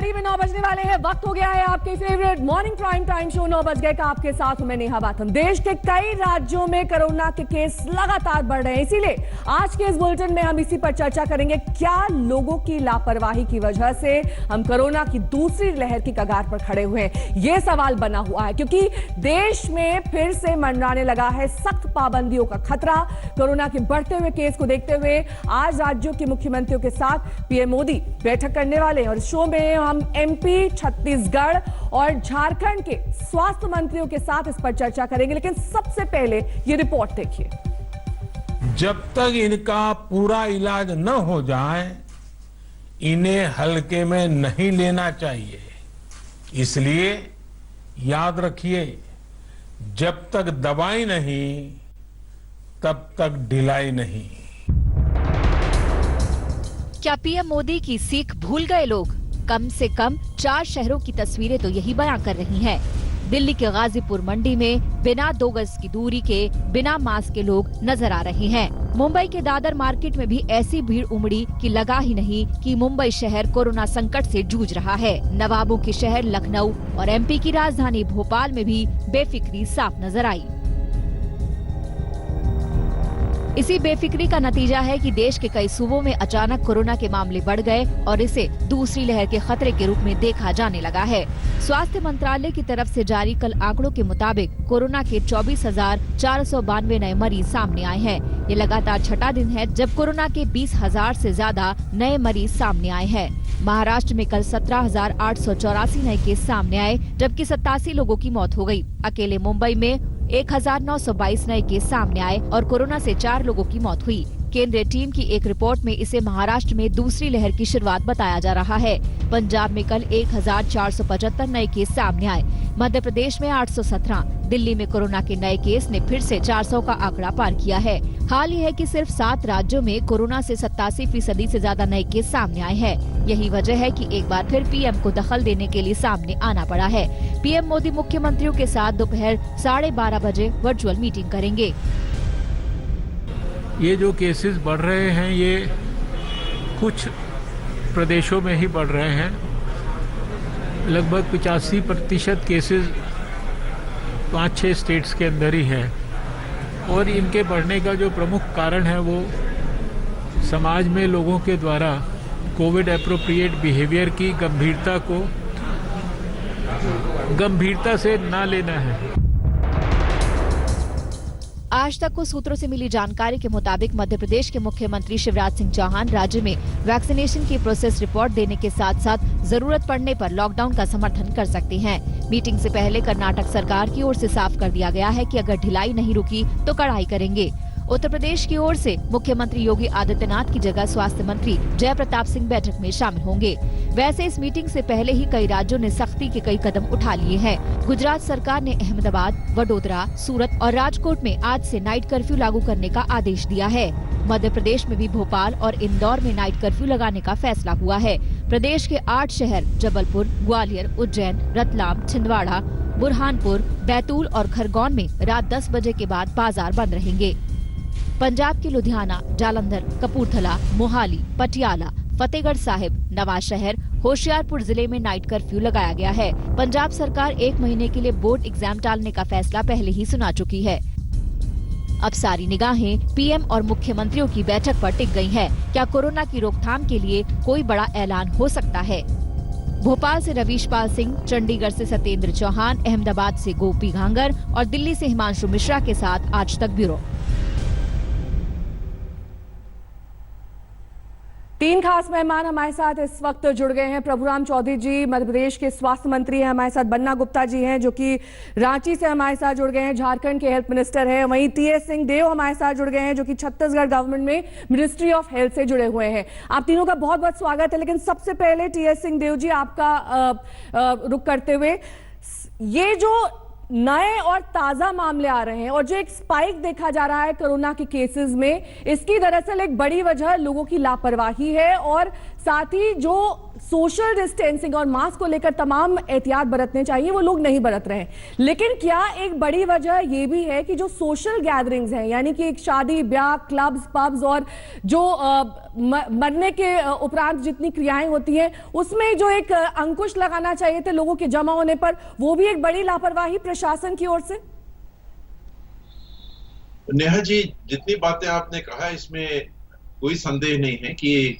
करीब 9 बजने वाले हैं। वक्त हो गया है आपके favourite morning prime time show 9 बज गए का। आपके साथ हूं मैं नेहा बाथम। देश के कई राज्यों में कोरोना के केस लगातार बढ़ रहे हैं, इसीलिए आज के इस बुलेटिन में हम इसी पर चर्चा करेंगे। क्या लोगों की लापरवाही की वजह से हम कोरोना की दूसरी लहर की कगार पर खड़े हुए हैं, यह सवाल बना हुआ है, क्योंकि देश में फिर से मंडराने लगा है सख्त पाबंदियों का खतरा। कोरोना के बढ़ते हुए केस को देखते हुए आज राज्यों के मुख्यमंत्रियों के साथ पीएम मोदी बैठक करने वाले हैं और शो में हम एमपी, छत्तीसगढ़ और झारखंड के स्वास्थ्य मंत्रियों के साथ इस पर चर्चा करेंगे। लेकिन सबसे पहले ये रिपोर्ट देखिए। जब तक इनका पूरा इलाज न हो जाए इन्हें हल्के में नहीं लेना चाहिए। इसलिए याद रखिए, जब तक दवाई नहीं तब तक ढिलाई नहीं। क्या पीएम मोदी की सीख भूल गए लोग? कम से कम 4 शहरों की तस्वीरें तो यही बयां कर रही हैं। दिल्ली के गाजीपुर मंडी में बिना 2 गज की दूरी के बिना मास्क के लोग नजर आ रहे हैं। मुंबई के दादर मार्केट में भी ऐसी भीड़ उमड़ी कि लगा ही नहीं कि मुंबई शहर कोरोना संकट से जूझ रहा है। नवाबों के शहर लखनऊ और एमपी की राजधानी भोपाल में भी बेफिक्री साफ नजर आई। इसी बेफिक्री का नतीजा है कि देश के कई सूबों में अचानक कोरोना के मामले बढ़ गए और इसे दूसरी लहर के खतरे के रूप में देखा जाने लगा है। स्वास्थ्य मंत्रालय की तरफ से जारी कल आंकड़ों के मुताबिक कोरोना के 24,492 नए मरीज सामने आए हैं। ये लगातार छठा दिन है जब कोरोना के 20,000 से ज्यादा नए मरीज सामने आए हैं। महाराष्ट्र में कल 17,884 नए केस सामने आए, जबकि 87 लोगों की मौत हो गई। अकेले मुंबई में 1,922 नए केस सामने आए और कोरोना से 4 लोगों की मौत हुई। केंद्रीय टीम की एक रिपोर्ट में इसे महाराष्ट्र में दूसरी लहर की शुरुआत बताया जा रहा है। पंजाब में कल 1,475 नए केस सामने आए। मध्य प्रदेश में 817, दिल्ली में कोरोना के नए केस ने फिर से 400 का आंकड़ा पार किया है। हाल ही है कि सिर्फ 7 राज्यों में कोरोना से 87% से ज्यादा नए केस सामने आए हैं। यही वजह है कि एक बार फिर पीएम को दखल देने के लिए सामने आना पड़ा है। पीएम मोदी मुख्यमंत्रियों के साथ दोपहर 12:30 बजे वर्चुअल मीटिंग करेंगे। ये जो केसेस बढ़ रहे हैं ये कुछ प्रदेशों में ही बढ़ रहे हैं। लगभग 85% केसेस 5-6 स्टेट्स के अंदर ही हैं और इनके बढ़ने का जो प्रमुख कारण है वो समाज में लोगों के द्वारा कोविड एप्रोप्रिएट बिहेवियर की गंभीरता से ना लेना है। आज तक को सूत्रों से मिली जानकारी के मुताबिक मध्य प्रदेश के मुख्यमंत्री शिवराज सिंह चौहान राज्य में वैक्सीनेशन की प्रोसेस रिपोर्ट देने के साथ साथ जरूरत पड़ने पर लॉकडाउन का समर्थन कर सकते हैं। मीटिंग से पहले कर्नाटक सरकार की ओर से साफ कर दिया गया है कि अगर ढिलाई नहीं रुकी तो कड़ाई करेंगे। उत्तर प्रदेश की ओर से मुख्यमंत्री योगी आदित्यनाथ की जगह स्वास्थ्य मंत्री जय प्रताप सिंह बैठक में शामिल होंगे। वैसे इस मीटिंग से पहले ही कई राज्यों ने सख्ती के कई कदम उठा लिए हैं। गुजरात सरकार ने अहमदाबाद, वडोदरा, सूरत और राजकोट में आज से नाइट कर्फ्यू लागू करने का आदेश दिया है। मध्य प्रदेश में भी भोपाल और इंदौर में नाइट कर्फ्यू लगाने का फैसला हुआ है। प्रदेश के 8 शहर जबलपुर, ग्वालियर, उज्जैन, रतलाम, छिंदवाड़ा, बुरहानपुर, बैतूल और खरगोन में रात 10 बजे के बाद बाजार बंद रहेंगे। पंजाब के लुधियाना, जालंधर, कपूरथला, मोहाली, पटियाला, फतेहगढ़ साहिब, नवांशहर, होशियारपुर जिले में नाइट कर्फ्यू लगाया गया है। पंजाब सरकार 1 महीने के लिए बोर्ड एग्जाम टालने का फैसला पहले ही सुना चुकी है। अब सारी निगाहें पीएम और मुख्यमंत्रियों की बैठक पर टिक गई हैं। क्या कोरोना की रोकथाम के लिए कोई बड़ा ऐलान हो सकता है? भोपाल से रवीश पाल सिंह, चंडीगढ़ से सत्येंद्र चौहान, अहमदाबाद से गोपी घांगर और दिल्ली से हिमांशु मिश्रा के साथ आज तक ब्यूरो। 3 खास मेहमान हमारे साथ इस वक्त जुड़ गए हैं। प्रभुराम चौधरी जी मध्य प्रदेश के स्वास्थ्य मंत्री हैं हमारे साथ। बन्ना गुप्ता जी हैं जो कि रांची से हमारे साथ जुड़ गए हैं, झारखंड के हेल्थ मिनिस्टर हैं। वहीं टीएस सिंहदेव हमारे साथ जुड़ गए हैं जो कि छत्तीसगढ़ गवर्नमेंट में मिनिस्ट्री ऑफ हेल्थ से जुड़े हुए हैं। आप तीनों का बहुत बहुत स्वागत है। लेकिन सबसे पहले टीएस सिंहदेव जी आपका रुख करते हुए, ये जो नए और ताजा मामले आ रहे हैं और जो एक स्पाइक देखा जा रहा है कोरोना के केसेस में, इसकी दरअसल एक बड़ी वजह लोगों की लापरवाही है और साथ ही जो सोशल डिस्टेंसिंग और मास्क को लेकर तमाम एहतियात बरतने चाहिए वो लोग नहीं बरत रहे हैं। लेकिन क्या एक बड़ी वजह ये भी है कि जो सोशल गैदरिंग्स हैं, यानी कि एक शादी ब्याह, क्लब्स, पब्स और जो मरने के उपरांत जितनी क्रियाएं होती हैं उसमें जो एक अंकुश लगाना चाहिए थे लोगों के जमा होने पर, वो भी एक बड़ी लापरवाही प्रशासन की ओर से। नेहा जी, जितनी बातें आपने कहा इसमें कोई संदेह नहीं है कि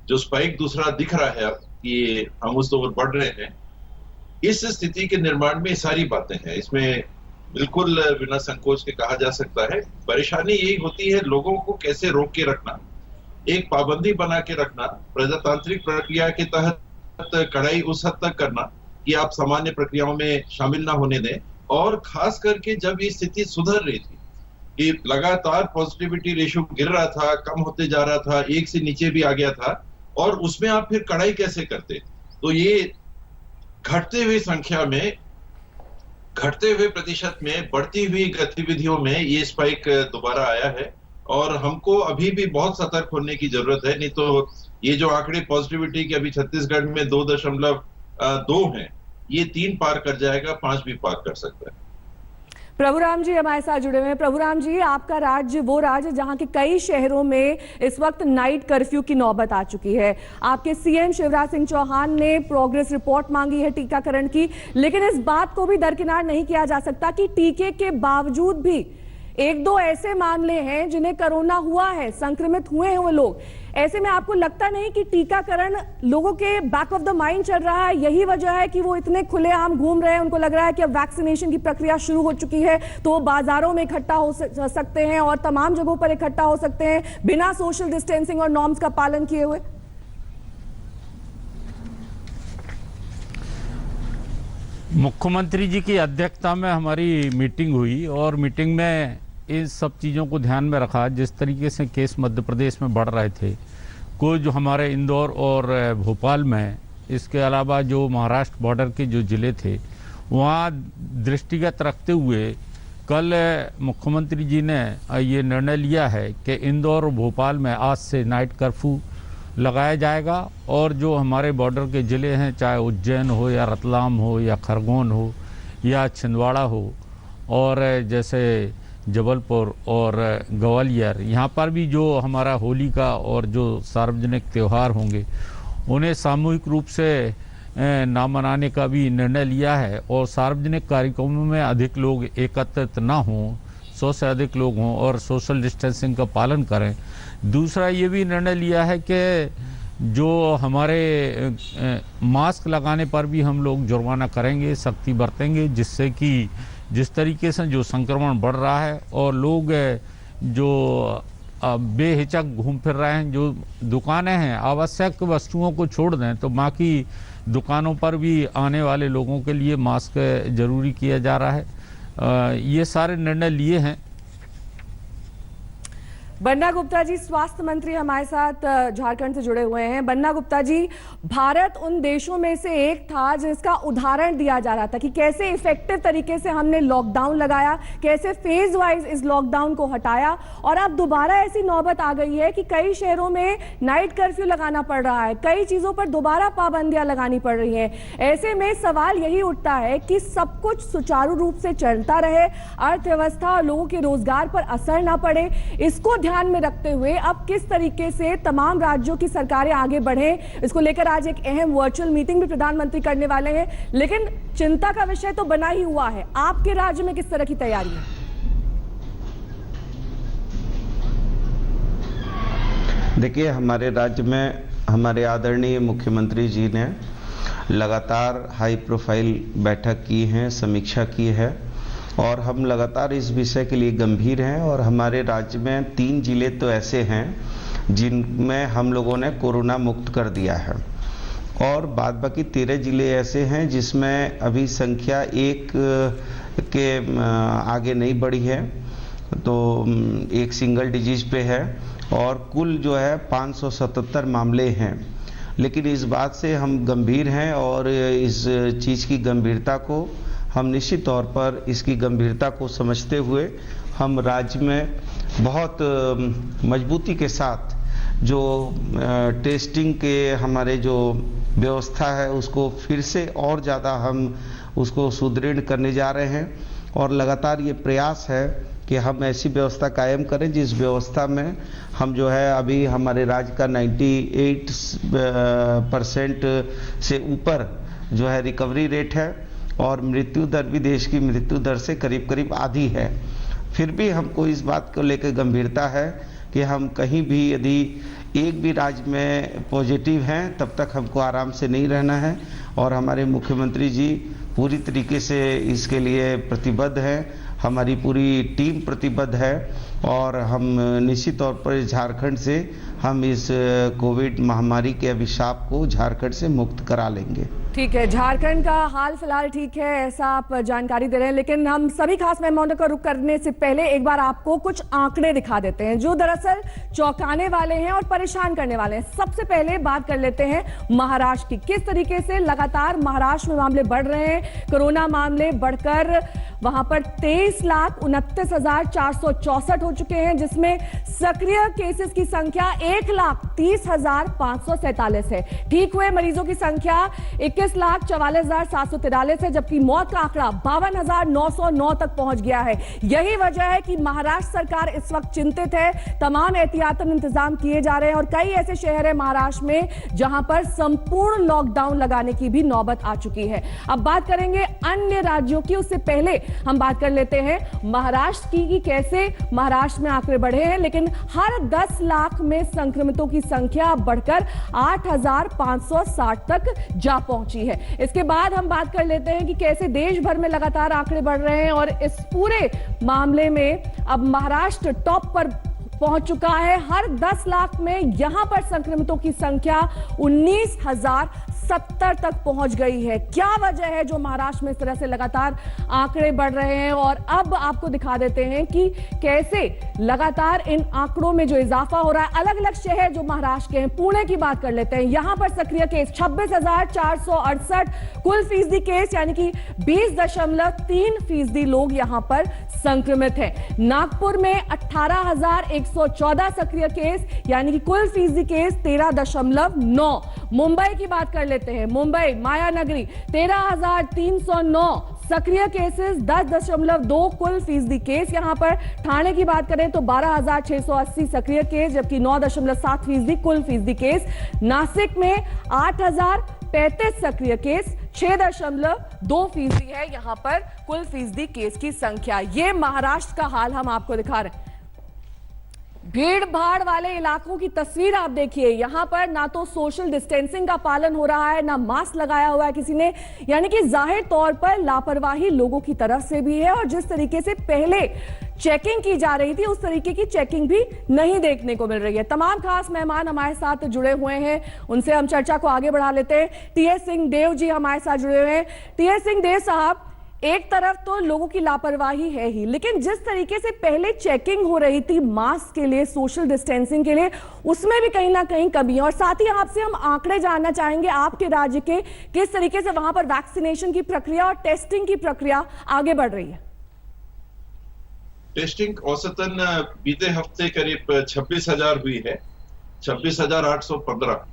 जो स्पाइक दूसरा दिख रहा है अब कि हम उस ओर बढ़ रहे हैं, इस स्थिति के निर्माण में सारी बातें हैं। इसमें बिल्कुल बिना संकोच के कहा जा सकता है। परेशानी यही होती है लोगों को कैसे रोक के रखना, एक पाबंदी बना के रखना, प्रजातांत्रिक प्रक्रिया के तहत कड़ाई उस हद तक करना कि आप सामान्य प्रक्रियाओं में शामिल ना होने दें। और खास करके जब ये स्थिति सुधर रही थी कि लगातार पॉजिटिविटी रेशियो गिर रहा था, कम होते जा रहा था, 1 से नीचे भी आ गया था, और उसमें आप फिर कड़ाई कैसे करते। तो ये घटते हुए संख्या में, घटते हुए प्रतिशत में, बढ़ती हुई गतिविधियों में ये स्पाइक दोबारा आया है और हमको अभी भी बहुत सतर्क होने की जरूरत है। नहीं तो ये जो आंकड़े पॉजिटिविटी के अभी छत्तीसगढ़ में 2.2 हैं, ये 3 पार कर जाएगा, 5 भी पार कर सकता है। प्रभुराम जी हमारे साथ जुड़े हुए हैं। प्रभुराम जी, आपका राज्य वो राज्य जहां के कई शहरों में इस वक्त नाइट कर्फ्यू की नौबत आ चुकी है। आपके सीएम शिवराज सिंह चौहान ने प्रोग्रेस रिपोर्ट मांगी है टीकाकरण की, लेकिन इस बात को भी दरकिनार नहीं किया जा सकता कि टीके के बावजूद भी 1-2 ऐसे मामले हैं जिन्हें कोरोना हुआ है, संक्रमित हुए हैं वो लोग। ऐसे में आपको लगता नहीं कि टीकाकरण लोगों के बैक ऑफ द माइंड चल रहा है, यही वजह है कि वो इतने खुलेआम घूम रहे हैं, उनको लग रहा है कि अब वैक्सीनेशन की प्रक्रिया शुरू हो चुकी है तो वो बाजारों में इकट्ठा हो सकते हैं और तमाम जगहों पर इकट्ठा हो सकते हैं बिना सोशल डिस्टेंसिंग और नॉर्म्स का पालन किए हुए? मुख्यमंत्री जी की अध्यक्षता में हमारी मीटिंग हुई और मीटिंग में इन सब चीज़ों को ध्यान में रखा। जिस तरीके से केस मध्य प्रदेश में बढ़ रहे थे, कुछ जो हमारे इंदौर और भोपाल में, इसके अलावा जो महाराष्ट्र बॉर्डर के जो ज़िले थे वहाँ दृष्टिगत रखते हुए कल मुख्यमंत्री जी ने ये निर्णय लिया है कि इंदौर और भोपाल में आज से नाइट कर्फ्यू लगाया जाएगा। और जो हमारे बॉर्डर के ज़िले हैं, चाहे उज्जैन हो या रतलाम हो या खरगोन हो या छिंदवाड़ा हो और जैसे जबलपुर और ग्वालियर, यहाँ पर भी जो हमारा होली का और जो सार्वजनिक त्यौहार होंगे उन्हें सामूहिक रूप से ना मनाने का भी निर्णय लिया है और सार्वजनिक कार्यक्रमों में अधिक लोग एकत्रित ना हों, 100 से अधिक लोग हों और सोशल डिस्टेंसिंग का पालन करें। दूसरा ये भी निर्णय लिया है कि जो हमारे मास्क लगाने पर भी हम लोग जुर्माना करेंगे, सख्ती बरतेंगे, जिससे कि जिस तरीके से जो संक्रमण बढ़ रहा है और लोग जो बेहिचक घूम फिर रहे हैं, जो दुकानें हैं आवश्यक वस्तुओं को छोड़ दें तो बाकी दुकानों पर भी आने वाले लोगों के लिए मास्क जरूरी किया जा रहा है। ये सारे निर्णय लिए हैं। बन्ना गुप्ता जी, स्वास्थ्य मंत्री हमारे साथ झारखंड से जुड़े हुए हैं। बन्ना गुप्ता जी, भारत उन देशों में से एक था जिसका उदाहरण दिया जा रहा था कि कैसे इफेक्टिव तरीके से हमने लॉकडाउन लगाया, कैसे फेज वाइज इस लॉकडाउन को हटाया, और अब दोबारा ऐसी नौबत आ गई है कि कई शहरों में नाइट कर्फ्यू लगाना पड़ रहा है, कई चीजों पर दोबारा पाबंदियां लगानी पड़ रही हैं। ऐसे में सवाल यही उठता है कि सब कुछ सुचारू रूप से चलता रहे, अर्थव्यवस्था और लोगों के रोजगार पर असर ना पड़े, इसको ध्यान में रखते हुए अब किस तरीके से तमाम राज्यों की सरकारें आगे बढ़ें, इसको लेकर आज एक अहम वर्चुअल मीटिंग भी प्रधानमंत्री करने वाले हैं। लेकिन चिंता का विषय तो बना ही हुआ है, आपके राज्य में किस तरह की तैयारी है? देखिए, हमारे राज्य में हमारे आदरणीय मुख्यमंत्री जी ने लगातार हाई प्रोफाइल बैठक की है, समीक्षा की है और हम लगातार इस विषय के लिए गंभीर हैं। और हमारे राज्य में 3 जिले तो ऐसे हैं जिनमें हम लोगों ने कोरोना मुक्त कर दिया है और बाद बाकी 13 जिले ऐसे हैं जिसमें अभी संख्या 1 के आगे नहीं बढ़ी है, तो एक सिंगल डिजिट पे है और कुल जो है 577 मामले हैं। लेकिन इस बात से हम गंभीर हैं और इस चीज़ की गंभीरता को हम निश्चित तौर पर इसकी गंभीरता को समझते हुए हम राज्य में बहुत मजबूती के साथ जो टेस्टिंग के हमारे जो व्यवस्था है उसको फिर से और ज़्यादा हम उसको सुदृढ़ करने जा रहे हैं और लगातार ये प्रयास है कि हम ऐसी व्यवस्था कायम करें जिस व्यवस्था में हम जो है अभी हमारे राज्य का 98% से ऊपर जो है रिकवरी रेट है और मृत्यु दर भी देश की मृत्यु दर से करीब करीब आधी है। फिर भी हमको इस बात को लेकर गंभीरता है कि हम कहीं भी यदि एक भी राज्य में पॉजिटिव हैं तब तक हमको आराम से नहीं रहना है और हमारे मुख्यमंत्री जी पूरी तरीके से इसके लिए प्रतिबद्ध हैं, हमारी पूरी टीम प्रतिबद्ध है और हम निश्चित तौर पर झारखंड से हम इस कोविड महामारी के अभिशाप को झारखंड से मुक्त करा लेंगे। ठीक है, झारखंड का हाल फिलहाल ठीक है, ऐसा आप जानकारी दे रहे हैं, लेकिन हम सभी खास मेहमानों का रुख करने से पहले एक बार आपको कुछ आंकड़े दिखा देते हैं जो दरअसल चौंकाने वाले हैं और परेशान करने वाले हैं। सबसे पहले बात कर लेते हैं महाराष्ट्र की। किस तरीके से लगातार महाराष्ट्र में मामले बढ़ रहे हैं, कोरोना मामले बढ़कर वहां पर 23,29,464 हो चुके हैं, जिसमें सक्रिय केसेस की संख्या 1,30,547 है। ठीक हुए मरीजों की संख्या 21,44,743 है, जबकि मौत का आंकड़ा 52,909 तक पहुंच गया है। यही वजह है कि महाराष्ट्र सरकार इस वक्त चिंतित है, तमाम एहतियातन इंतजाम किए जा रहे हैं और कई ऐसे शहर है महाराष्ट्र में जहां पर संपूर्ण लॉकडाउन लगाने की भी नौबत आ चुकी है। अब बात करेंगे अन्य राज्यों की, उससे पहले हम बात कर लेते हैं महाराष्ट्र की कि कैसे महाराष्ट्र में आंकड़े बढ़े हैं, लेकिन हर 10 लाख में संक्रमितों की संख्या बढ़कर 8,560 तक जा पहुंची है। इसके बाद हम बात कर लेते हैं कि कैसे देश भर में लगातार आंकड़े बढ़ रहे हैं और इस पूरे मामले में अब महाराष्ट्र टॉप पर पहुंच चुका है। हर 10 लाख में यहां पर संक्रमितों की संख्या 19,070 तक पहुंच गई है। क्या वजह है जो महाराष्ट्र में इस तरह से लगातार आंकड़े बढ़ रहे हैं, और अब आपको दिखा देते हैं कि कैसे लगातार इन आंकड़ों में जो इजाफा हो रहा है। अलग अलग शहर जो महाराष्ट्र के हैं, पुणे की बात कर लेते हैं, यहां पर सक्रिय केस 26,468, कुल फीसदी केस यानी कि 20.3% लोग यहां पर संक्रमित हैं। नागपुर में 18,114 सक्रिय केस यानी कि कुल फीसदी केस 13.9। मुंबई की बात कर लेते हैं, मुंबई माया नगरी 13,309 सक्रिय केसेस, 10.2 कुल फीसदी केस यहां पर। ठाणे की बात करें तो 12,680 सक्रिय केस जबकि 9.7% कुल फीसदी केस। नासिक में 8,035 सक्रिय केस, 6.2% है यहां पर कुल फीसदी केस की संख्या। ये महाराष्ट्र का हाल हम आपको दिखा रहे हैं। भीड़ भाड़ वाले इलाकों की तस्वीर आप देखिए, यहां पर ना तो सोशल डिस्टेंसिंग का पालन हो रहा है, ना मास्क लगाया हुआ है किसी ने, यानी कि जाहिर तौर पर लापरवाही लोगों की तरफ से भी है और जिस तरीके से पहले चेकिंग की जा रही थी उस तरीके की चेकिंग भी नहीं देखने को मिल रही है। तमाम खास मेहमान हमारे साथ जुड़े हुए हैं, उनसे हम चर्चा को आगे बढ़ा लेते हैं। टीएस सिंहदेव जी हमारे साथ जुड़े हुए हैं। टीएस सिंहदेव साहब, एक तरफ तो लोगों की लापरवाही है ही, लेकिन जिस तरीके से पहले चेकिंग हो रही थी मास्क के लिए, सोशल डिस्टेंसिंग के लिए, उसमें भी कहीं ना कहीं कमी है। और साथ ही आपसे हम आंकड़े जानना चाहेंगे आपके राज्य के, किस तरीके से वहां पर वैक्सीनेशन की प्रक्रिया और टेस्टिंग की प्रक्रिया आगे बढ़ रही है। टेस्टिंग औसतन बीते हफ्ते करीब 26,000 हुई है, 26,815।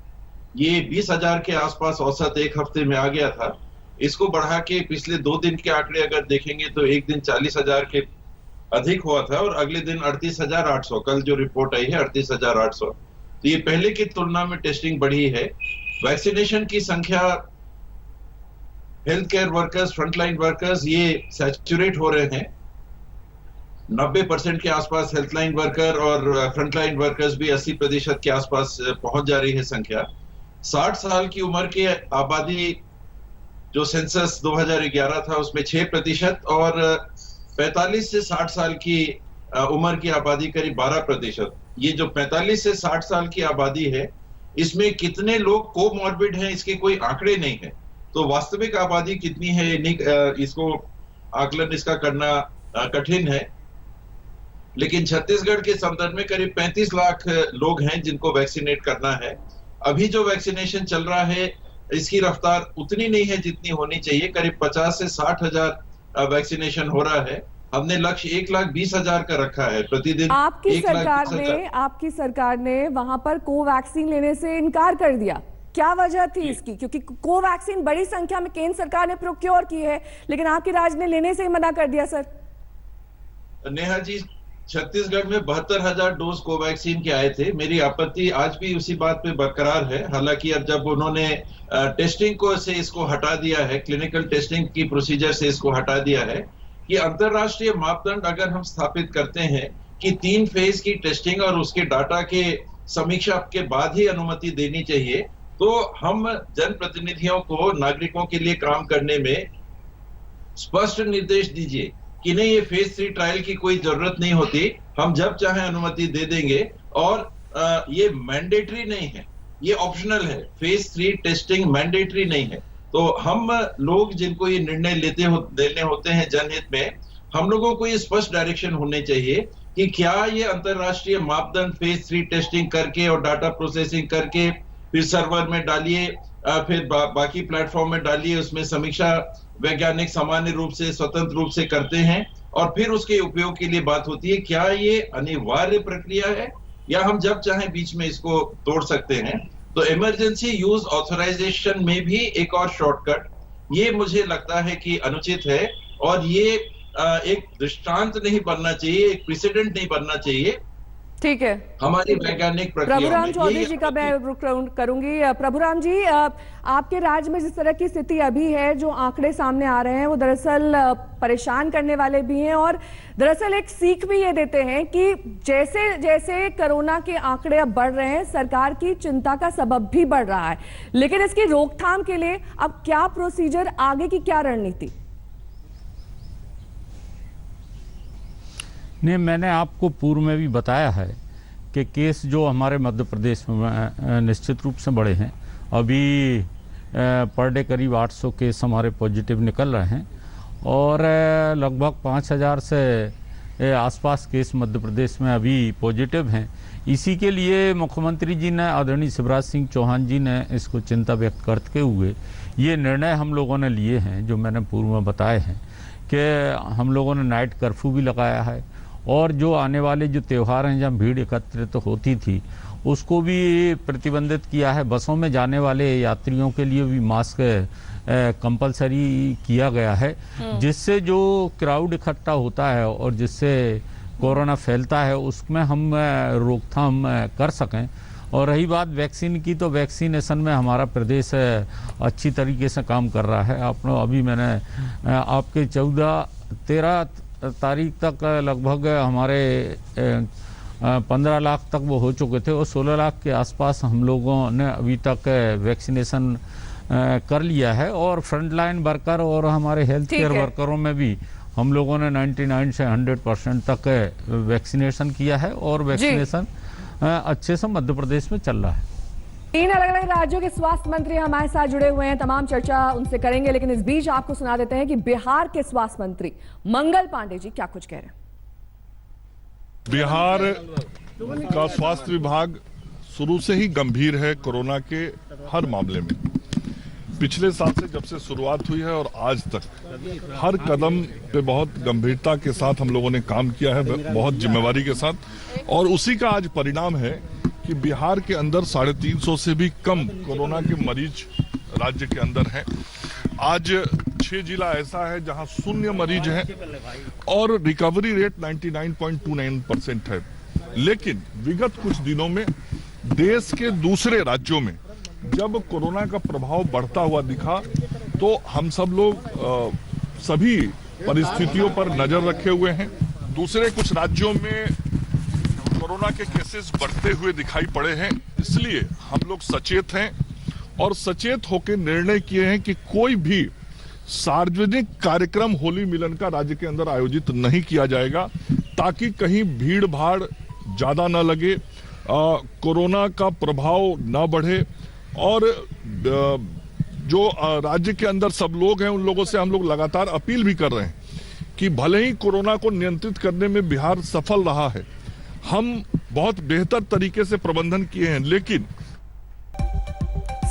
ये 20,000 के आसपास औसत एक हफ्ते में आ गया था। इसको बढ़ा के पिछले 2 दिन के आंकड़े अगर देखेंगे तो एक दिन 40,000 के अधिक हुआ था और अगले दिन 38,800, कल जो रिपोर्ट आई है 38,800। तो ये पहले की तुलना में टेस्टिंग बढ़ी है। वैक्सीनेशन की संख्या, health care workers, frontline workers ये सैचुरेट हो रहे हैं। 90% के आसपास हेल्थलाइन वर्कर और फ्रंटलाइन वर्कर्स भी 80% के आसपास पहुंच जा रही है संख्या। 60 साल की उम्र की आबादी जो सेंसस 2011 था उसमें 6% और 45 से 60 साल की उम्र की आबादी करीब 12%। ये जो 45 से 60 साल की आबादी है इसमें कितने लोग कोमॉर्बिड हैं इसके कोई आंकड़े नहीं है। तो वास्तविक आबादी कितनी है इसको आकलन इसका करना कठिन है। लेकिन छत्तीसगढ़ के संदर्भ में करीब 35 लाख लोग हैं जिनको वैक्सीनेट करना है। अभी जो वैक्सीनेशन चल रहा है इसकी रफ्तार उतनी नहीं है जितनी होनी चाहिए, करीब 50 से 60 हजार वैक्सीनेशन हो रहा है। हमने लक्ष्य 1,20,000 का रखा है प्रतिदिन। आपकी 1,20,000 सरकार ने वहां पर कोवैक्सीन लेने से इनकार कर दिया, क्या वजह थी इसकी? क्योंकि कोवैक्सीन बड़ी संख्या में केंद्र सरकार ने प्रोक्योर की है, लेकिन आपके राज्य ने लेने से ही मना कर दिया। सर नेहा जी, छत्तीसगढ़ में 72,000 डोज कोवैक्सीन के आए थे। मेरी आपत्ति आज भी उसी बात पे बरकरार है। हालांकि अब जब उन्होंने टेस्टिंग को से इसको हटा दिया है, क्लिनिकल टेस्टिंग की प्रोसीजर से इसको हटा दिया है, कि अंतरराष्ट्रीय मापदंड अगर हम स्थापित करते हैं कि 3 फेज की टेस्टिंग और उसके डाटा के समीक्षा के बाद ही अनुमति देनी चाहिए, तो हम जनप्रतिनिधियों को नागरिकों के लिए काम करने में स्पष्ट निर्देश दीजिए कि नहीं, ये फेज 3 ट्रायल की कोई जरूरत नहीं होती, हम जब चाहे अनुमति दे देंगे। और ये मैंडेटरी नहीं है, ये ऑप्शनल है। फेज 3 टेस्टिंग मैंडेटरी नहीं है। तो हम लोग जिनको ये निर्णय लेने होते हैं जनहित में, हम लोगों को ये स्पष्ट डायरेक्शन होने चाहिए कि क्या ये अंतरराष्ट्रीय मापदंड फेज 3 टेस्टिंग करके और डाटा प्रोसेसिंग करके फिर सर्वर में डालिए, फिर बाकी प्लेटफॉर्म में डालिए, उसमें समीक्षा वैज्ञानिक सामान्य रूप से स्वतंत्र रूप से करते हैं और फिर उसके उपयोग के लिए बात होती है। क्या ये अनिवार्य प्रक्रिया है या हम जब चाहें बीच में इसको तोड़ सकते हैं? तो इमरजेंसी यूज ऑथराइजेशन में भी एक और शॉर्टकट, ये मुझे लगता है कि अनुचित है और ये एक दृष्टांत नहीं बनना चाहिए, एक प्रेसिडेंट नहीं बनना चाहिए। ठीक है, हमारी वैज्ञानिक प्रक्रिया। प्रभुराम चौधरी जी का मैं रुख करूंगी। प्रभुराम जी, आपके राज्य में जिस तरह की स्थिति अभी है, जो आंकड़े सामने आ रहे हैं वो दरअसल परेशान करने वाले भी हैं और दरअसल एक सीख भी ये देते हैं कि जैसे जैसे कोरोना के आंकड़े अब बढ़ रहे हैं, सरकार की चिंता का सबब भी बढ़ रहा है, लेकिन इसकी रोकथाम के लिए अब क्या प्रोसीजर, आगे की क्या रणनीति? नहीं, मैंने आपको पूर्व में भी बताया है कि केस जो हमारे मध्य प्रदेश में निश्चित रूप से बढ़े हैं। अभी पर डे करीब 800 केस हमारे पॉजिटिव निकल रहे हैं और लगभग 5,000 से आसपास केस मध्य प्रदेश में अभी पॉजिटिव हैं। इसी के लिए मुख्यमंत्री जी ने, आदरणीय शिवराज सिंह चौहान जी ने इसको चिंता व्यक्त करते हुए ये निर्णय हम लोगों ने लिए हैं, जो मैंने पूर्व में बताए हैं कि हम लोगों ने नाइट कर्फ्यू भी लगाया है और जो आने वाले जो त्यौहार हैं जहाँ भीड़ एकत्रित होती थी उसको भी प्रतिबंधित किया है। बसों में जाने वाले यात्रियों के लिए भी मास्क कंपलसरी किया गया है, जिससे जो क्राउड इकट्ठा होता है और जिससे कोरोना फैलता है उसमें हम रोकथाम कर सकें। और रही बात वैक्सीन की, तो वैक्सीनेशन में हमारा प्रदेश अच्छी तरीके से काम कर रहा है। अभी मैंने आपके 13 तारीख तक लगभग हमारे 15 लाख तक वो हो चुके थे और 16 लाख के आसपास हम लोगों ने अभी तक वैक्सीनेशन कर लिया है। और फ्रंटलाइन वर्कर और हमारे हेल्थ केयर वर्करों में भी हम लोगों ने 99 से 100% तक वैक्सीनेशन किया है और वैक्सीनेशन अच्छे से मध्य प्रदेश में चल रहा है। 3 अलग-अलग राज्यों के स्वास्थ्य मंत्री हमारे साथ जुड़े हुए हैं, तमाम चर्चा उनसे करेंगे, लेकिन इस बीच आपको सुना देते हैं कि बिहार के स्वास्थ्य मंत्री मंगल पांडे जी क्या कुछ कह रहे हैं। बिहार का स्वास्थ्य विभाग शुरू से ही गंभीर है कोरोना के हर मामले में। पिछले साल से जब से शुरुआत हुई है और आज तक हर कदम पे बहुत गंभीरता के साथ हम लोगों ने काम किया है, बहुत जिम्मेवारी के साथ, और उसी का आज परिणाम है कि बिहार के अंदर 350 से भी कम कोरोना के मरीज राज्य के अंदर हैं। आज 6 जिला ऐसा है जहां 0 मरीज हैं और रिकवरी रेट 99.29% है। लेकिन विगत कुछ दिनों में देश के दूसरे राज्यों में जब कोरोना का प्रभाव बढ़ता हुआ दिखा तो हम सब लोग सभी परिस्थितियों पर नजर रखे हुए हैं। दूसरे कुछ राज्यों में कोरोना के केसेस बढ़ते हुए दिखाई पड़े हैं, इसलिए हम लोग सचेत हैं और सचेत होकर निर्णय किए हैं कि कोई भी सार्वजनिक कार्यक्रम होली मिलन का राज्य के अंदर आयोजित नहीं किया जाएगा, ताकि कहीं भीड़ भाड़ ज्यादा न लगे, कोरोना का प्रभाव न बढ़े। और जो राज्य के अंदर सब लोग हैं उन लोगों से हम लोग लगातार अपील भी कर रहे हैं कि भले ही कोरोना को नियंत्रित करने में बिहार सफल रहा है, हम बहुत बेहतर तरीके से प्रबंधन किए हैं, लेकिन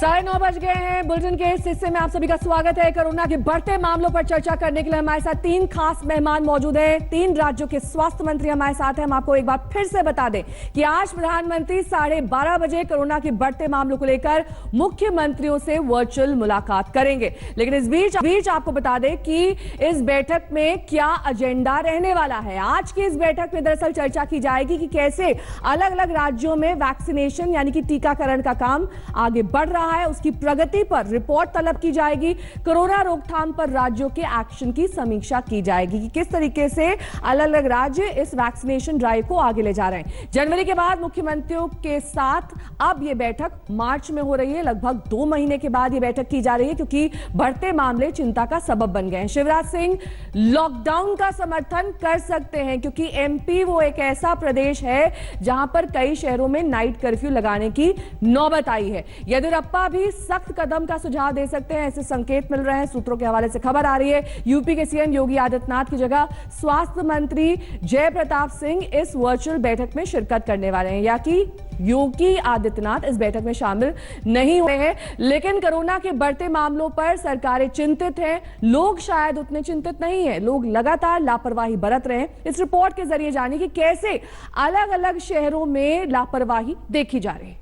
9:30 बज गए हैं। बुलेटिन के इस हिस्से में आप सभी का स्वागत है। कोरोना के बढ़ते मामलों पर चर्चा करने के लिए हमारे साथ 3 खास मेहमान मौजूद हैं। 3 राज्यों के स्वास्थ्य मंत्री हमारे साथ हैं। हम आपको एक बार फिर से बता दें कि आज प्रधानमंत्री 12:30 बजे कोरोना के बढ़ते मामलों को लेकर मुख्यमंत्रियों से वर्चुअल मुलाकात करेंगे। लेकिन इस बीच आपको बता दें कि इस बैठक में क्या एजेंडा रहने वाला है। आज की इस बैठक में दरअसल चर्चा की जाएगी कि कैसे अलग अलग राज्यों में वैक्सीनेशन यानी कि टीकाकरण का काम आगे बढ़ रहा है, उसकी प्रगति पर रिपोर्ट तलब की जाएगी। कोरोना रोकथाम पर राज्यों के एक्शन की समीक्षा की जाएगी कि किस तरीके से अलग अलग राज्य इस वैक्सीनेशन ड्राइव को आगे ले जा रहे हैं। जनवरी के बाद मुख्यमंत्रियों के साथ अब यह बैठक मार्च में हो रही है। लगभग 2 महीने के बाद यह बैठक की जा रही है क्योंकि बढ़ते मामले चिंता का सबब बन गए हैं। शिवराज सिंह लॉकडाउन का समर्थन कर सकते हैं क्योंकि एमपी वो एक ऐसा प्रदेश है जहां पर कई शहरों में नाइट कर्फ्यू लगाने की नौबत आई है। येदियुरप्पा भी सख्त कदम का सुझाव दे सकते हैं, ऐसे संकेत मिल रहे हैं। सूत्रों के हवाले से खबर आ रही है यूपी के सीएम योगी आदित्यनाथ की जगह स्वास्थ्य मंत्री जय प्रताप सिंह इस वर्चुअल बैठक में शिरकत करने वाले हैं, या कि योगी आदित्यनाथ इस बैठक में शामिल नहीं हुए हैं। लेकिन कोरोना के बढ़ते मामलों पर सरकारें चिंतित हैं, लोग शायद उतने चिंतित नहीं हैं। लोग लगातार लापरवाही बरत रहे हैं। इस रिपोर्ट के जरिए जानिए कि कैसे अलग अलग शहरों में लापरवाही देखी जा रही है।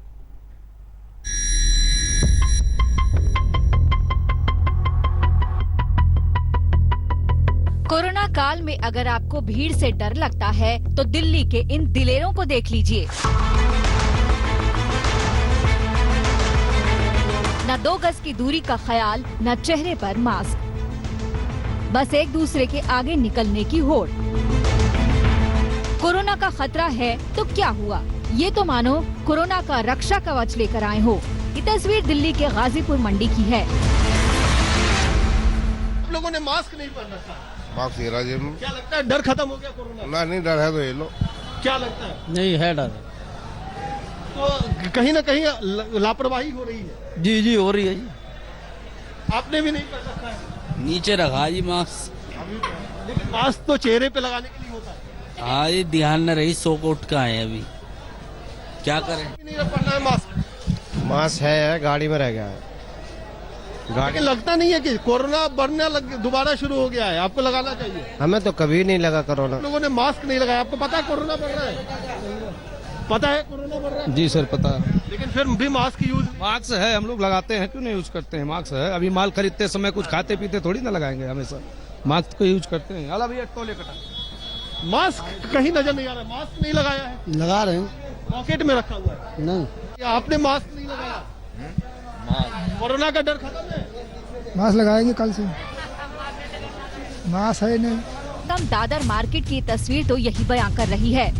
कोरोना काल में अगर आपको भीड़ से डर लगता है तो दिल्ली के इन दिलेरों को देख लीजिए। न 2 गज की दूरी का ख्याल, न चेहरे पर मास्क, बस एक दूसरे के आगे निकलने की होड़। कोरोना का खतरा है तो क्या हुआ, ये तो मानो कोरोना का रक्षा कवच लेकर आए हो। ये तस्वीर दिल्ली के गाजीपुर मंडी की है। आप लोगों ने मास्क नहीं पहन रखा। मास्क ये राजे में क्या लगता है डर खत्म हो गया कोरोना? ना नहीं डर है तो ये लो। क्या लगता है? नहीं है डर, तो कहीं ना कहीं लापरवाही हो रही है। जी हो रही है जी। आपने भी नहीं पहन रखा है? नीचे रखा है जी मास्क। लेकिन मास्क तो चेहरे पे लगाने के लिए होता है। हाँ ये ध्यान न रही, सो को उठ के आए अभी, क्या करें। नहीं पहनना है मास्क। मास्क है गाड़ी में रह गया है। लेकिन लगता नहीं है कि कोरोना बढ़ने दोबारा शुरू हो गया है, आपको लगाना चाहिए। हमें तो कभी नहीं लगा कोरोना। आप लोगों ने मास्क नहीं लगाया, आपको पता है कोरोना बढ़ रहा है? पता है कोरोना बढ़ रहा है? जी सर पता है। लेकिन फिर भी मास्क यूज मास्क है, हम लोग लगाते हैं, क्यों नहीं यूज करते हैं। मास्क है, अभी माल खरीदते समय कुछ खाते पीते थोड़ी ना लगाएंगे, हमेशा मास्क को यूज करते हैं। अला भैया टोले कटा मास्क कहीं नजर नहीं आ रहा है। मास्क नहीं लगाया है? लगा रहे हैं, पॉकेट में रखा हुआ है। नहीं आपने मास्क नहीं लगाया? कोरोना का डर खत्म है? मास्क लगाएंगे कल से। मास्क है नहीं। कम दादर मार्केट की तस्वीर तो यही बयां कर रही है।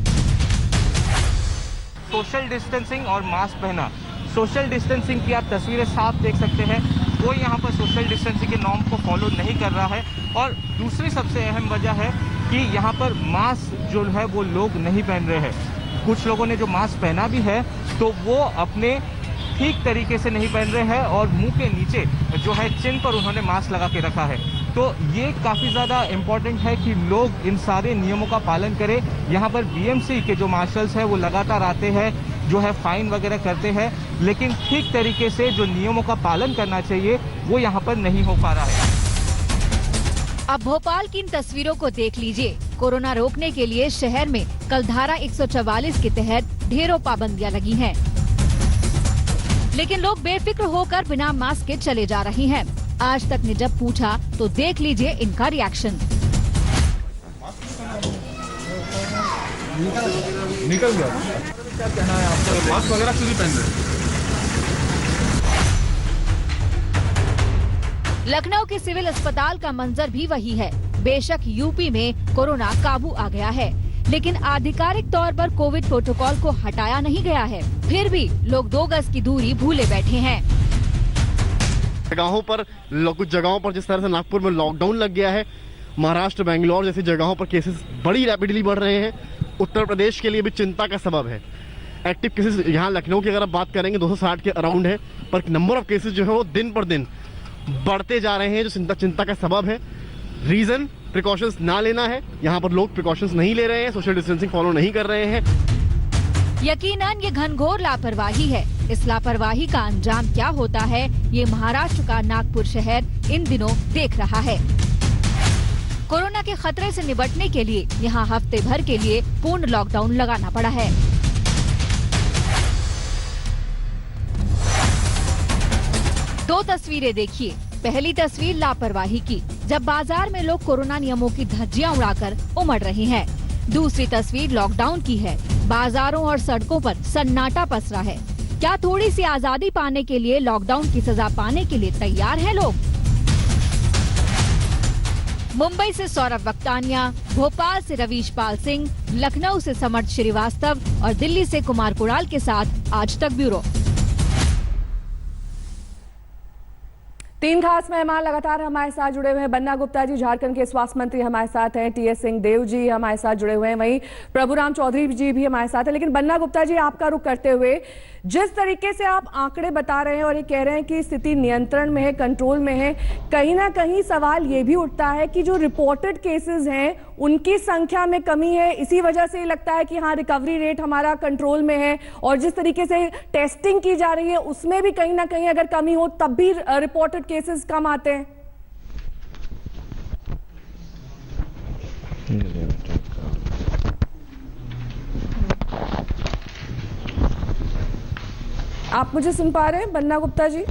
सोशल डिस्टेंसिंग और मास्क पहना। सोशल डिस्टेंसिंग की आप तस्वीरें साफ देख सकते हैं, कोई यहाँ पर सोशल डिस्टेंसिंग के नॉर्म को फॉलो नहीं कर रहा है। और दूसरी सबसे अहम वजह है कि यहाँ पर मास्क जो है वो लोग नहीं पहन रहे हैं। कुछ लोगों ने जो मास्क पहना भी है तो वो अपने ठीक तरीके से नहीं पहन रहे हैं और मुंह के नीचे जो है चिन पर उन्होंने मास्क लगा के रखा है। तो ये काफ़ी ज़्यादा इम्पोर्टेंट है कि लोग इन सारे नियमों का पालन करें। यहाँ पर बीएमसी के जो मार्शल्स हैं वो लगातार आते हैं, जो है फाइन वगैरह करते हैं, लेकिन ठीक तरीके से जो नियमों का पालन करना चाहिए वो यहाँ पर नहीं हो पा रहा है। अब भोपाल की इन तस्वीरों को देख लीजिए। कोरोना रोकने के लिए शहर में कल धारा 144 के तहत ढेरों पाबंदियां लगी हैं, लेकिन लोग बेफिक्र होकर बिना मास्क के चले जा रहे हैं। आज तक ने जब पूछा तो देख लीजिए इनका रिएक्शन। निकल गया। क्या कहना है आपका? मास्क वगैरह क्यों नहीं पहन रहे? लखनऊ के सिविल अस्पताल का मंजर भी वही है। बेशक यूपी में कोरोना काबू आ गया है, लेकिन आधिकारिक तौर पर कोविड प्रोटोकॉल को हटाया नहीं गया है। फिर भी लोग 2 गज की दूरी भूले बैठे हैं। जगहों पर कुछ जगहों पर जिस तरह से नागपुर में लॉकडाउन लग गया है, महाराष्ट्र, बेंगलोर जैसी जगहों पर केसेस बड़ी रैपिडली बढ़ रहे हैं। उत्तर प्रदेश के लिए भी चिंता का सबब है। एक्टिव केसेस यहाँ लखनऊ की अगर आप बात करेंगे 260 के अराउंड है, पर नंबर ऑफ केसेस जो है वो दिन पर दिन बढ़ते जा रहे हैं, जो चिंता का सबब है। रीजन प्रिकॉशंस ना लेना है। यहाँ पर लोग प्रिकॉशंस नहीं ले रहे हैं, सोशल डिस्टेंसिंग फॉलो नहीं कर रहे हैं। यकीनन ये घनघोर लापरवाही है। इस लापरवाही का अंजाम क्या होता है, ये महाराष्ट्र का नागपुर शहर इन दिनों देख रहा है। कोरोना के खतरे से निपटने के लिए यहाँ हफ्ते भर के लिए पूर्ण लॉकडाउन लगाना पड़ा है। दो तस्वीरें देखिए। पहली तस्वीर लापरवाही की, जब बाजार में लोग कोरोना नियमों की धज्जियां उड़ाकर उमड़ रहे हैं। दूसरी तस्वीर लॉकडाउन की है। बाजारों और सड़कों पर सन्नाटा पसरा है। क्या थोड़ी सी आजादी पाने के लिए लॉकडाउन की सजा पाने के लिए तैयार हैं लोग? मुंबई से सौरभ वक्तानिया, भोपाल से रवीश पाल सिंह, लखनऊ से समर्थ श्रीवास्तव और दिल्ली से कुमार कुणाल के साथ आज तक ब्यूरो। तीन खास मेहमान लगातार हमारे साथ जुड़े हुए हैं। बन्ना गुप्ता जी झारखंड के स्वास्थ्य मंत्री हमारे साथ हैं, टीएस सिंहदेव जी हमारे साथ जुड़े हुए हैं, वहीं प्रभुराम चौधरी जी भी हमारे साथ हैं। लेकिन बन्ना गुप्ता जी, आपका रुख करते हुए, जिस तरीके से आप आंकड़े बता रहे हैं और ये कह रहे हैं कि स्थिति नियंत्रण में है, कंट्रोल में है, कहीं ना कहीं सवाल ये भी उठता है कि जो रिपोर्टेड केसेस हैं उनकी संख्या में कमी है। इसी वजह से लगता है कि हाँ, रिकवरी रेट हमारा कंट्रोल में है, और जिस तरीके से टेस्टिंग की जा रही है उसमें भी कहीं ना कहीं अगर कमी हो तब भी रिपोर्टेड केसेस कम आते हैं। आप मुझे सुन पा रहे हैं बन्ना गुप्ता जी?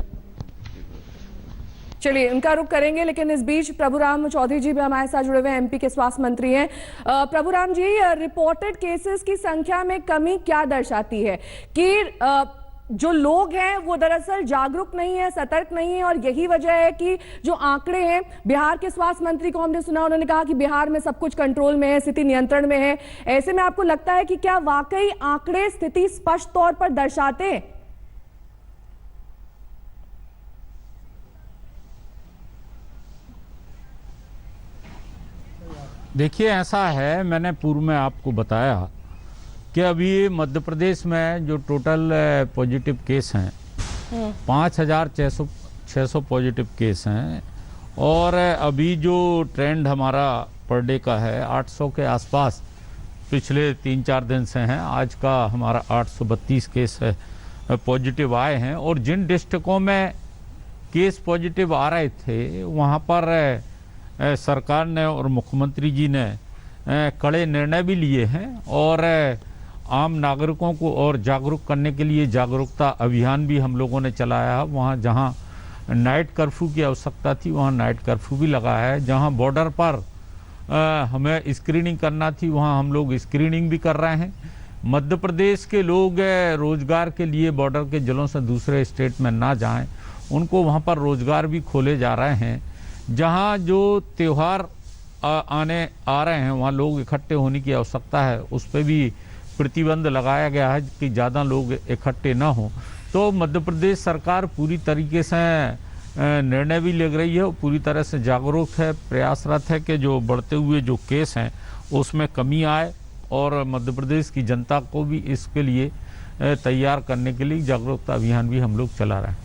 चलिए उनका रुख करेंगे, लेकिन इस बीच प्रभुराम चौधरी जी भी हमारे साथ जुड़े हुए हैं, एमपी के स्वास्थ्य मंत्री हैं। प्रभुराम जी, रिपोर्टेड केसेस की संख्या में कमी क्या दर्शाती है कि जो लोग हैं वो दरअसल जागरूक नहीं है, सतर्क नहीं है, और यही वजह है कि जो आंकड़े हैं, बिहार के स्वास्थ्य मंत्री को हमने सुना, उन्होंने कहा कि बिहार में सब कुछ कंट्रोल में है, स्थिति नियंत्रण में है। ऐसे में आपको लगता है कि क्या वाकई आंकड़े स्थिति स्पष्ट तौर पर दर्शाते हैं? देखिए, ऐसा है, मैंने पूर्व में आपको बताया कि अभी मध्य प्रदेश में जो टोटल पॉजिटिव केस हैं 5,600 पॉजिटिव केस हैं, और अभी जो ट्रेंड हमारा पर डे का है 800 के आसपास पिछले 3-4 दिन से हैं। आज का हमारा 832 केस पॉजिटिव आए हैं, और जिन डिस्ट्रिक्टों में केस पॉजिटिव आ रहे थे वहाँ पर सरकार ने और मुख्यमंत्री जी ने कड़े निर्णय भी लिए हैं, और आम नागरिकों को और जागरूक करने के लिए जागरूकता अभियान भी हम लोगों ने चलाया। वहाँ जहाँ नाइट कर्फ्यू की आवश्यकता थी वहाँ नाइट कर्फ्यू भी लगाया है। जहाँ बॉर्डर पर हमें स्क्रीनिंग करना थी वहाँ हम लोग स्क्रीनिंग भी कर रहे हैं। मध्य प्रदेश के लोग रोजगार के लिए बॉर्डर के जिलों से दूसरे स्टेट में ना जाएं, उनको वहाँ पर रोजगार भी खोले जा रहे हैं। जहाँ जो त्यौहार आ रहे हैं वहाँ लोग इकट्ठे होने की आवश्यकता है, उस पर भी प्रतिबंध लगाया गया है कि ज़्यादा लोग इकट्ठे ना हों। तो मध्य प्रदेश सरकार पूरी तरीके से निर्णय भी ले रही है और पूरी तरह से जागरूक है, प्रयासरत है कि जो बढ़ते हुए जो केस हैं उसमें कमी आए, और मध्य प्रदेश की जनता को भी इसके लिए तैयार करने के लिए जागरूकता अभियान भी हम लोग चला रहे हैं।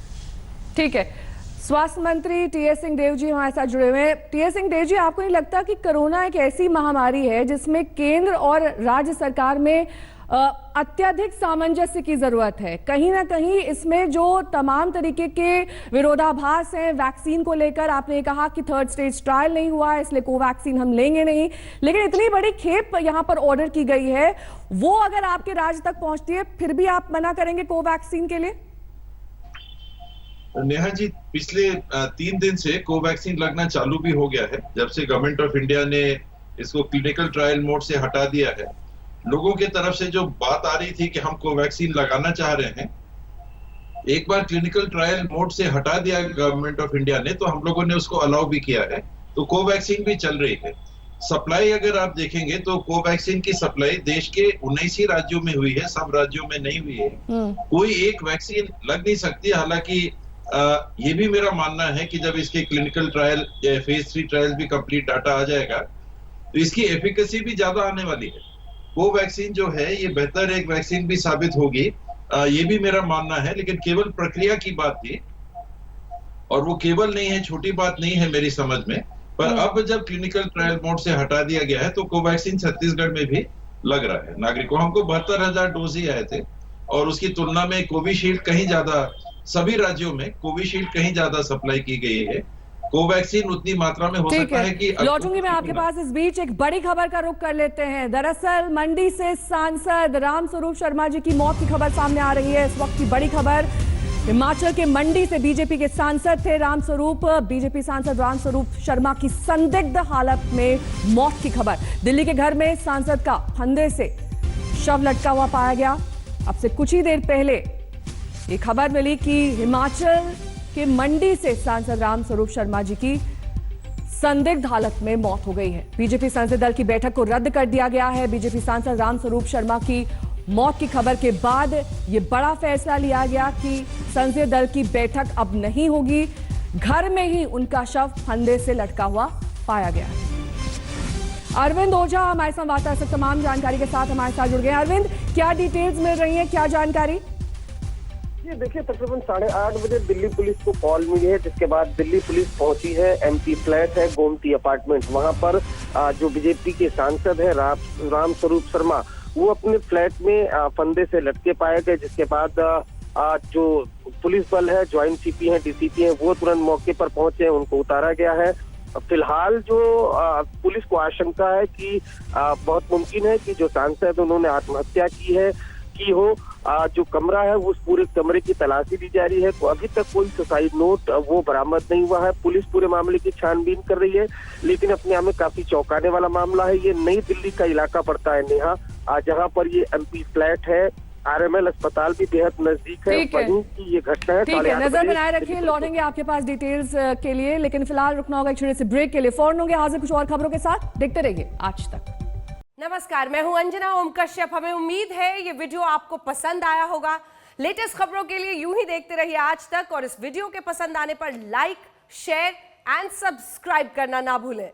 ठीक है, स्वास्थ्य मंत्री टीएस सिंहदेव जी हमारे साथ जुड़े हुए हैं। टीएस सिंहदेव जी, आपको नहीं लगता कि कोरोना एक ऐसी महामारी है जिसमें केंद्र और राज्य सरकार में अत्यधिक सामंजस्य की जरूरत है? कहीं ना कहीं इसमें जो तमाम तरीके के विरोधाभास हैं वैक्सीन को लेकर, आपने कहा कि 3rd स्टेज ट्रायल नहीं हुआ है इसलिए कोवैक्सीन हम लेंगे नहीं, लेकिन इतनी बड़ी खेप यहाँ पर ऑर्डर की गई है, वो अगर आपके राज्य तक पहुंचती है फिर भी आप मना करेंगे कोवैक्सीन के लिए? नेहा जी, पिछले 3 दिन से कोवैक्सीन लगना चालू भी हो गया है। जब से गवर्नमेंट ऑफ इंडिया ने इसको क्लिनिकल ट्रायल मोड से हटा दिया है, लोगों की तरफ से जो बात आ रही थी कि हम कोवैक्सीन लगाना चाह रहे हैं, एक बार क्लिनिकल ट्रायल मोड से हटा दिया गवर्नमेंट ऑफ इंडिया ने, तो हम लोगों ने उसको अलाउ भी किया है, तो कोवैक्सीन भी चल रही है। सप्लाई अगर आप देखेंगे तो कोवैक्सीन की सप्लाई देश के 19 ही राज्यों में हुई है, सब राज्यों में नहीं हुई है। कोई एक वैक्सीन लग नहीं सकती। हालांकि ये भी मेरा मानना है कि जब इसके क्लिनिकल ट्रायल या फेज 3 ट्रायल भी कंप्लीट डाटा आ जाएगा तो इसकी एफिकेसी भी ज्यादा आने वाली है। कोवैक्सीन जो है ये बेहतर एक वैक्सीन भी साबित होगी, ये भी मेरा मानना है। लेकिन केवल प्रक्रिया की बात थी, और वो केवल नहीं है, छोटी बात नहीं है मेरी समझ में। पर अब जब क्लिनिकल ट्रायल मोड से हटा दिया गया है तो कोवैक्सीन छत्तीसगढ़ में भी लग रहा है नागरिकों। हमको 72,000 डोज ही आए थे और उसकी तुलना में कोविशील्ड कहीं ज्यादा, सभी राज्यों में कोविशील्ड कहीं ज्यादा सप्लाई की गई है। कोवैक्सीन उतनी मात्रा में हो सकता है कि लौटूंगी मैं आपके पास। इस बीच एक बड़ी खबर का रुख कर लेते हैं। दरअसल मंडी से सांसद रामस्वरूप शर्मा जी की मौत की खबर सामने आ रही है। इस वक्त की बड़ी खबर, हिमाचल के मंडी से बीजेपी के सांसद थे रामस्वरूप, बीजेपी सांसद रामस्वरूप शर्मा की संदिग्ध हालत में मौत की खबर। दिल्ली के घर में सांसद का फंदे से शव लटका हुआ पाया गया। अब से कुछ ही देर पहले ये खबर मिली कि हिमाचल के मंडी से सांसद रामस्वरूप शर्मा जी की संदिग्ध हालत में मौत हो गई है। बीजेपी संसदीय दल की बैठक को रद्द कर दिया गया है। बीजेपी सांसद रामस्वरूप शर्मा की मौत की खबर के बाद यह बड़ा फैसला लिया गया कि संसदीय दल की बैठक अब नहीं होगी। घर में ही उनका शव फंदे से लटका हुआ पाया गया है। अरविंद ओझा हमारे संवाददाता तमाम जानकारी के साथ हमारे साथ जुड़ गए। अरविंद, क्या डिटेल्स मिल रही है, क्या जानकारी? ये देखिए, तकरीबन 8:30 बजे दिल्ली पुलिस को कॉल मिली है, जिसके बाद दिल्ली पुलिस पहुंची है। एमपी फ्लैट है गोमती अपार्टमेंट, वहां पर जो बीजेपी के सांसद है रामस्वरूप शर्मा, वो अपने फ्लैट में फंदे से लटके पाए गए। जिसके बाद जो पुलिस बल है, ज्वाइंट सीपी है, डीसीपी है, वो तुरंत मौके पर पहुंचे, उनको उतारा गया है। फिलहाल जो पुलिस को आशंका है कि बहुत मुमकिन है कि जो सांसद उन्होंने आत्महत्या की हो। जो कमरा है उस पूरे कमरे की तलाशी दी जा रही है। तो अभी तक कोई सुसाइड नोट वो बरामद नहीं हुआ है। पुलिस पूरे मामले की छानबीन कर रही है, लेकिन अपने आप में काफी चौंकाने वाला मामला है। ये नई दिल्ली का इलाका पड़ता है नेहा, जहाँ पर ये एमपी फ्लैट है। आरएमएल अस्पताल भी बेहद नजदीक है। वहीं की ये घटना है। ठीक है, नजर बनाए रखिए, लौटेंगे आपके पास डिटेल्स के लिए, लेकिन फिलहाल रुकना होगा एक छोटे से ब्रेक के लिए। फौरन होंगे हाजिर कुछ और खबरों के साथ, देखते रहिए आज तक। नमस्कार, मैं हूं अंजना ओम कश्यप। हमें उम्मीद है ये वीडियो आपको पसंद आया होगा। लेटेस्ट खबरों के लिए यूं ही देखते रहिए आज तक, और इस वीडियो के पसंद आने पर लाइक, शेयर एंड सब्सक्राइब करना ना भूलें।